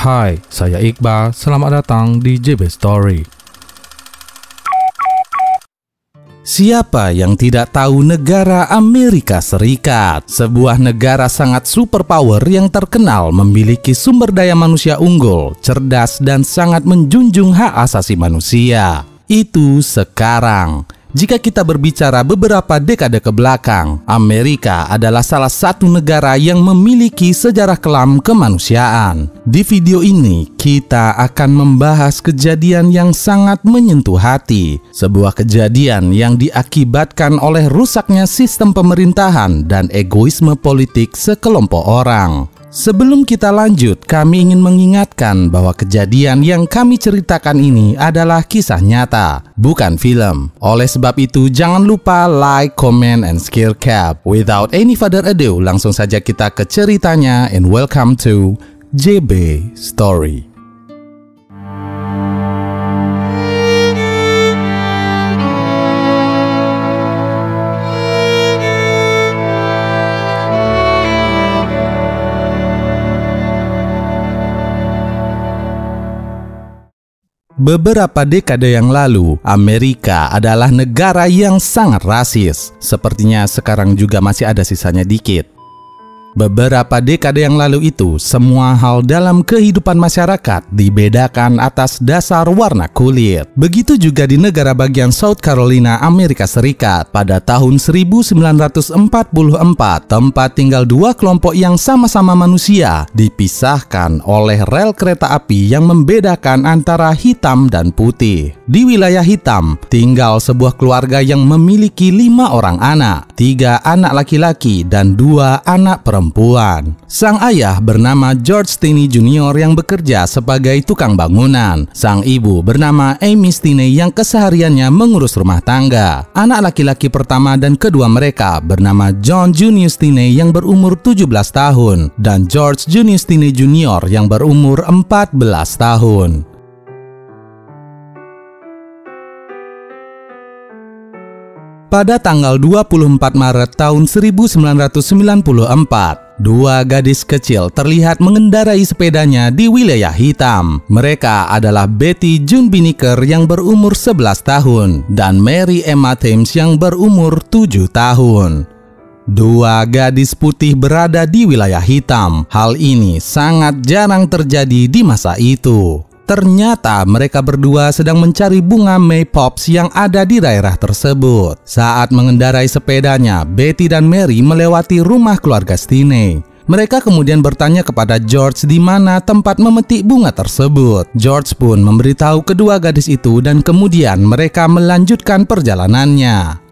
Hai, saya Iqbal. Selamat datang di JB Story. Siapa yang tidak tahu negara Amerika Serikat? Sebuah negara sangat superpower yang terkenal memiliki sumber daya manusia unggul, cerdas, dan sangat menjunjung hak asasi manusia. Itu sekarang. Jika kita berbicara beberapa dekade ke belakang, Amerika adalah salah satu negara yang memiliki sejarah kelam kemanusiaan. Di video ini, kita akan membahas kejadian yang sangat menyentuh hati. Sebuah kejadian yang diakibatkan oleh rusaknya sistem pemerintahan dan egoisme politik sekelompok orang. Sebelum kita lanjut, kami ingin mengingatkan bahwa kejadian yang kami ceritakan ini adalah kisah nyata, bukan film. Oleh sebab itu, jangan lupa like, comment, and share cap. Without any further ado, langsung saja kita ke ceritanya, and welcome to JB Story. Beberapa dekade yang lalu, Amerika adalah negara yang sangat rasis. Sepertinya sekarang juga masih ada sisanya dikit. Beberapa dekade yang lalu itu, semua hal dalam kehidupan masyarakat dibedakan atas dasar warna kulit. Begitu juga di negara bagian South Carolina, Amerika Serikat. Pada tahun 1944, tempat tinggal dua kelompok yang sama-sama manusia dipisahkan oleh rel kereta api yang membedakan antara hitam dan putih. Di wilayah hitam, tinggal sebuah keluarga yang memiliki 5 orang anak, 3 anak laki-laki dan 2 anak perempuan. Sang ayah bernama George Stinney Jr. yang bekerja sebagai tukang bangunan. Sang ibu bernama Amy Stinney yang kesehariannya mengurus rumah tangga. Anak laki-laki pertama dan kedua mereka bernama John Junior Stinney yang berumur 17 tahun dan George Junior Stinney Jr. yang berumur 14 tahun. Pada tanggal 24 Maret tahun 1994, dua gadis kecil terlihat mengendarai sepedanya di wilayah hitam. Mereka adalah Betty June Binnicker yang berumur 11 tahun dan Mary Emma Thames yang berumur 7 tahun. Dua gadis putih berada di wilayah hitam. Hal ini sangat jarang terjadi di masa itu. Ternyata mereka berdua sedang mencari bunga maypops yang ada di daerah tersebut. Saat mengendarai sepedanya, Betty dan Mary melewati rumah keluarga Stinney. Mereka kemudian bertanya kepada George di mana tempat memetik bunga tersebut. George pun memberitahu kedua gadis itu dan kemudian mereka melanjutkan perjalanannya.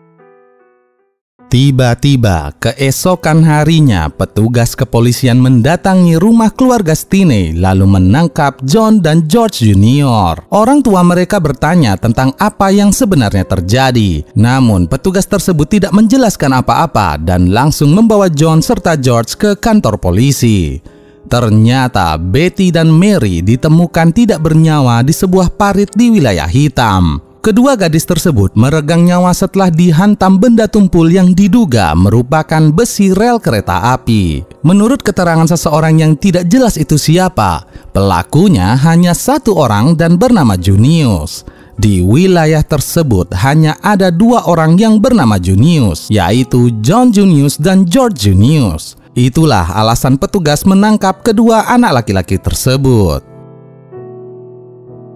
Tiba-tiba, keesokan harinya, petugas kepolisian mendatangi rumah keluarga Stinney lalu menangkap John dan George Jr. Orang tua mereka bertanya tentang apa yang sebenarnya terjadi. Namun, petugas tersebut tidak menjelaskan apa-apa dan langsung membawa John serta George ke kantor polisi. Ternyata, Betty dan Mary ditemukan tidak bernyawa di sebuah parit di wilayah hitam. Kedua gadis tersebut meregang nyawa setelah dihantam benda tumpul yang diduga merupakan besi rel kereta api. Menurut keterangan seseorang yang tidak jelas itu siapa, pelakunya hanya satu orang dan bernama Junius. Di wilayah tersebut hanya ada 2 orang yang bernama Junius, yaitu John Junius dan George Junius. Itulah alasan petugas menangkap kedua anak laki-laki tersebut.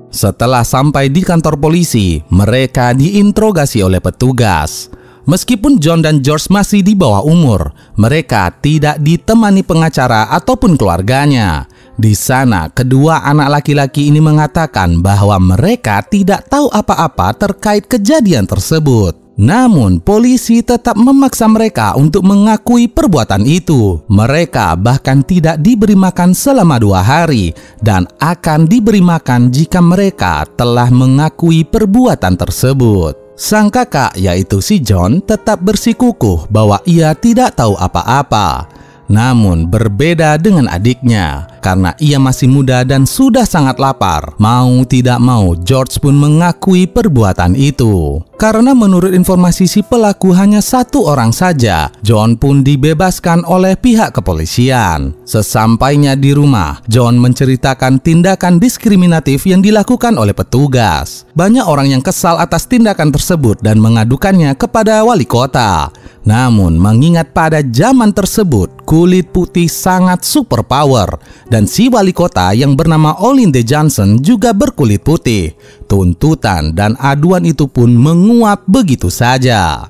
Setelah sampai di kantor polisi, mereka diinterogasi oleh petugas. Meskipun John dan George masih di bawah umur, mereka tidak ditemani pengacara ataupun keluarganya. Di sana, kedua anak laki-laki ini mengatakan bahwa mereka tidak tahu apa-apa terkait kejadian tersebut. Namun, polisi tetap memaksa mereka untuk mengakui perbuatan itu. Mereka bahkan tidak diberi makan selama 2 hari dan akan diberi makan jika mereka telah mengakui perbuatan tersebut. Sang kakak, yaitu si John, tetap bersikukuh bahwa ia tidak tahu apa-apa. Namun, berbeda dengan adiknya. karena ia masih muda dan sudah sangat lapar. Mau tidak mau, George pun mengakui perbuatan itu. Karena menurut informasi si pelaku hanya satu orang saja, John pun dibebaskan oleh pihak kepolisian. Sesampainya di rumah, John menceritakan tindakan diskriminatif yang dilakukan oleh petugas. Banyak orang yang kesal atas tindakan tersebut dan mengadukannya kepada wali kota. Namun, mengingat pada zaman tersebut, kulit putih sangat superpower dan si wali kota yang bernama Olyndé Johnson juga berkulit putih. Tuntutan dan aduan itu pun menguap begitu saja.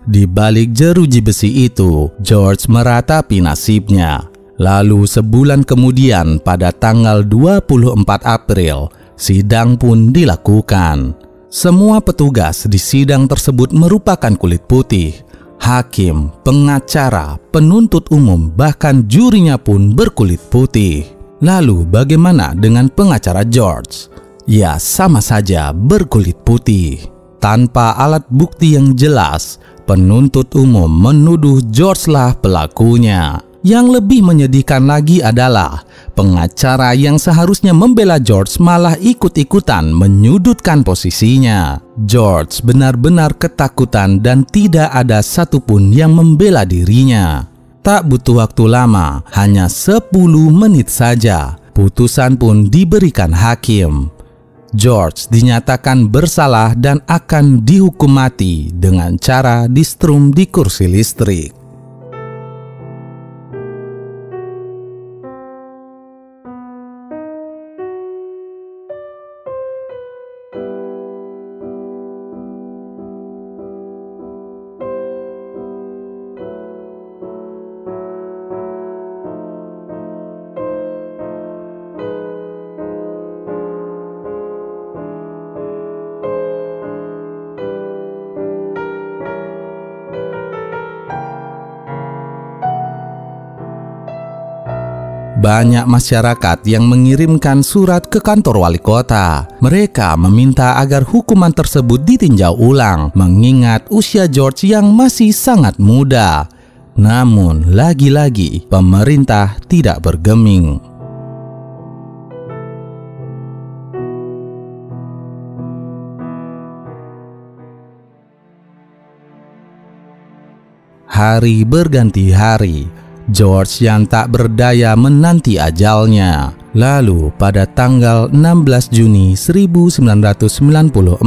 Di balik jeruji besi itu, George meratapi nasibnya. Lalu sebulan kemudian pada tanggal 24 April, sidang pun dilakukan. Semua petugas di sidang tersebut merupakan kulit putih. Hakim, pengacara, penuntut umum, bahkan jurinya pun berkulit putih. Lalu bagaimana dengan pengacara George? Ya, sama saja berkulit putih. Tanpa alat bukti yang jelas, penuntut umum menuduh George lah pelakunya. Yang lebih menyedihkan lagi adalah pengacara yang seharusnya membela George malah ikut-ikutan menyudutkan posisinya. George benar-benar ketakutan dan tidak ada satupun yang membela dirinya. Tak butuh waktu lama, hanya 10 menit saja, putusan pun diberikan hakim. George dinyatakan bersalah dan akan dihukum mati dengan cara distrum di kursi listrik. Banyak masyarakat yang mengirimkan surat ke kantor wali kota. Mereka meminta agar hukuman tersebut ditinjau ulang, mengingat usia George yang masih sangat muda. Namun, lagi-lagi pemerintah tidak bergeming. Hari berganti hari. George yang tak berdaya menanti ajalnya. Lalu pada tanggal 16 Juni 1994,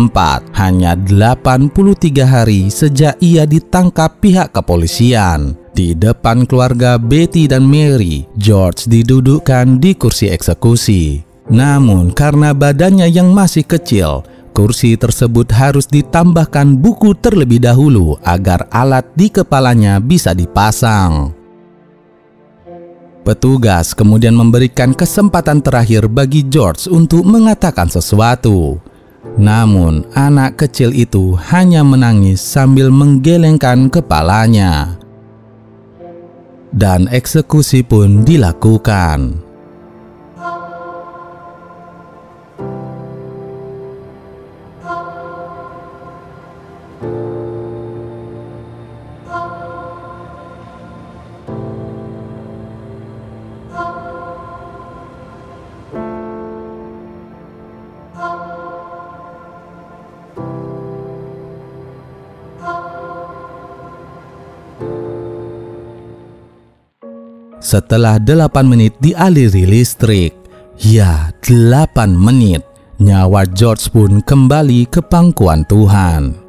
hanya 83 hari sejak ia ditangkap pihak kepolisian. Di depan keluarga Betty dan Mary, George didudukkan di kursi eksekusi. Namun karena badannya yang masih kecil, kursi tersebut harus ditambahkan buku terlebih dahulu agar alat di kepalanya bisa dipasang. Petugas kemudian memberikan kesempatan terakhir bagi George untuk mengatakan sesuatu. Namun, anak kecil itu hanya menangis sambil menggelengkan kepalanya. Dan eksekusi pun dilakukan. Setelah 8 menit dialiri listrik, ya 8 menit, nyawa George pun kembali ke pangkuan Tuhan.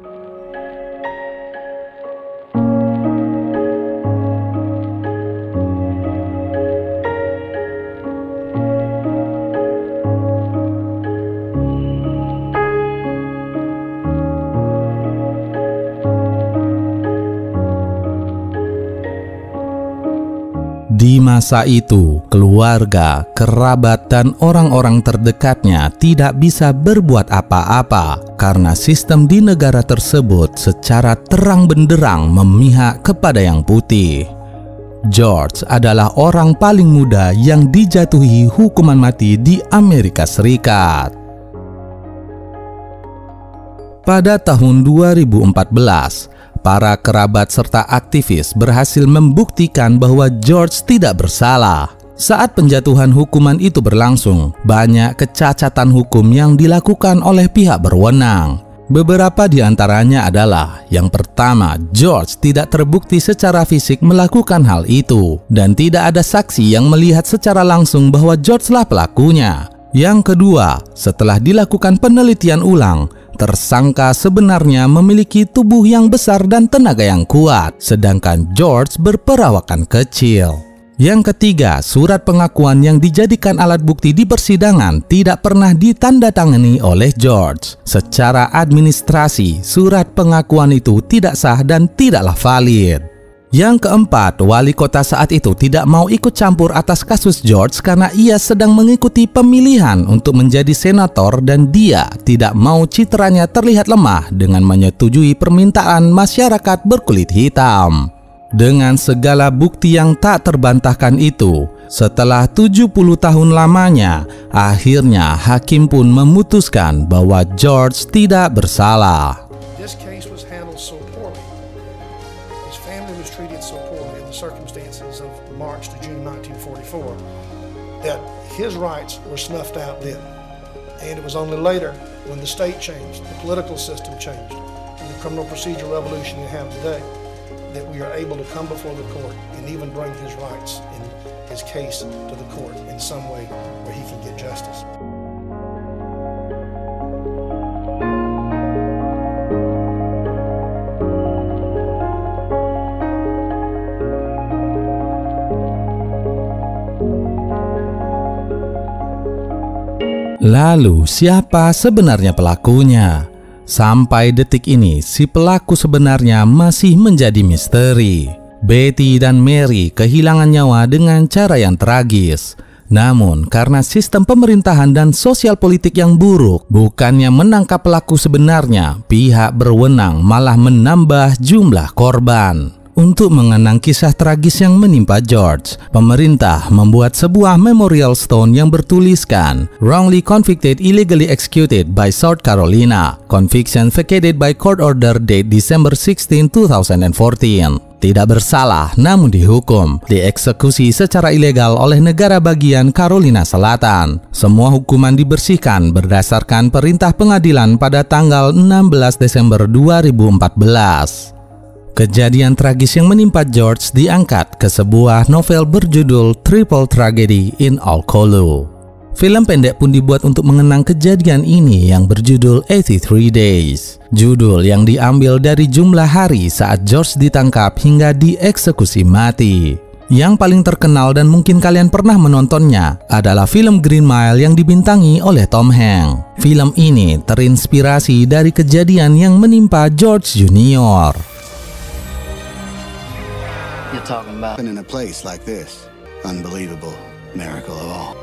Di masa itu, keluarga, kerabat, dan orang-orang terdekatnya tidak bisa berbuat apa-apa karena sistem di negara tersebut secara terang benderang memihak kepada yang putih. George adalah orang paling muda yang dijatuhi hukuman mati di Amerika Serikat. Pada tahun 2014, para kerabat serta aktivis berhasil membuktikan bahwa George tidak bersalah. Saat penjatuhan hukuman itu berlangsung, banyak kecacatan hukum yang dilakukan oleh pihak berwenang. Beberapa di antaranya adalah, yang pertama, George tidak terbukti secara fisik melakukan hal itu, dan tidak ada saksi yang melihat secara langsung bahwa George lah pelakunya. Yang kedua, setelah dilakukan penelitian ulang, tersangka sebenarnya memiliki tubuh yang besar dan tenaga yang kuat, sedangkan George berperawakan kecil. Yang ketiga, surat pengakuan yang dijadikan alat bukti di persidangan tidak pernah ditandatangani oleh George. Secara administrasi, surat pengakuan itu tidak sah dan tidaklah valid. Yang keempat, wali kota saat itu tidak mau ikut campur atas kasus George karena ia sedang mengikuti pemilihan untuk menjadi senator dan dia tidak mau citranya terlihat lemah dengan menyetujui permintaan masyarakat berkulit hitam. Dengan segala bukti yang tak terbantahkan itu, setelah 70 tahun lamanya, akhirnya hakim pun memutuskan bahwa George tidak bersalah. This case was handled so poorly. His family was treated so poorly in the circumstances of March to June 1944 that his rights were snuffed out then. And it was only later, when the state changed, the political system changed, and the criminal procedure revolution we have today, that we are able to come before the court and even bring his rights and his case to the court in some way where he can get justice. Lalu, siapa sebenarnya pelakunya? Sampai detik ini, si pelaku sebenarnya masih menjadi misteri. Betty dan Mary kehilangan nyawa dengan cara yang tragis. Namun, karena sistem pemerintahan dan sosial politik yang buruk, bukannya menangkap pelaku sebenarnya, pihak berwenang malah menambah jumlah korban. Untuk mengenang kisah tragis yang menimpa George, pemerintah membuat sebuah memorial stone yang bertuliskan "Wrongly convicted, illegally executed by South Carolina. Conviction vacated by court order date December 16, 2014." Tidak bersalah namun dihukum, dieksekusi secara ilegal oleh negara bagian Carolina Selatan. Semua hukuman dibersihkan berdasarkan perintah pengadilan pada tanggal 16 Desember 2014. Kejadian tragis yang menimpa George diangkat ke sebuah novel berjudul Triple Tragedy in All Kolu. Film pendek pun dibuat untuk mengenang kejadian ini yang berjudul 83 Days. Judul yang diambil dari jumlah hari saat George ditangkap hingga dieksekusi mati. Yang paling terkenal dan mungkin kalian pernah menontonnya adalah film Green Mile yang dibintangi oleh Tom Hanks. Film ini terinspirasi dari kejadian yang menimpa George Junior. You're talking about in a place like this, unbelievable miracle of all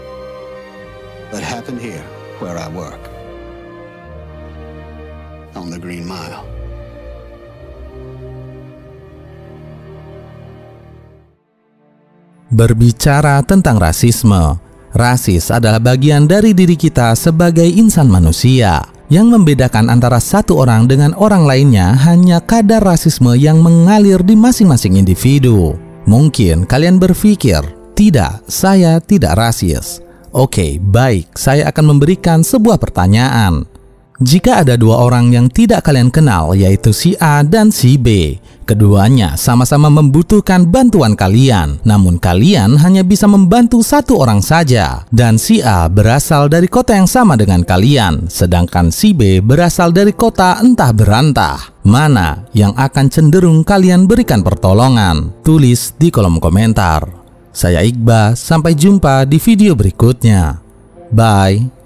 that happened here where I work on the Green Mile. Berbicara tentang rasisme, rasis adalah bagian dari diri kita sebagai insan manusia. Yang membedakan antara satu orang dengan orang lainnya hanya kadar rasisme yang mengalir di masing-masing individu. Mungkin kalian berpikir, tidak, saya tidak rasis. Oke, baik, saya akan memberikan sebuah pertanyaan. Jika ada dua orang yang tidak kalian kenal, yaitu si A dan si B, keduanya sama-sama membutuhkan bantuan kalian, namun kalian hanya bisa membantu satu orang saja. Dan si A berasal dari kota yang sama dengan kalian, sedangkan si B berasal dari kota entah berantah. Mana yang akan cenderung kalian berikan pertolongan? Tulis di kolom komentar. Saya Iqbal, sampai jumpa di video berikutnya. Bye.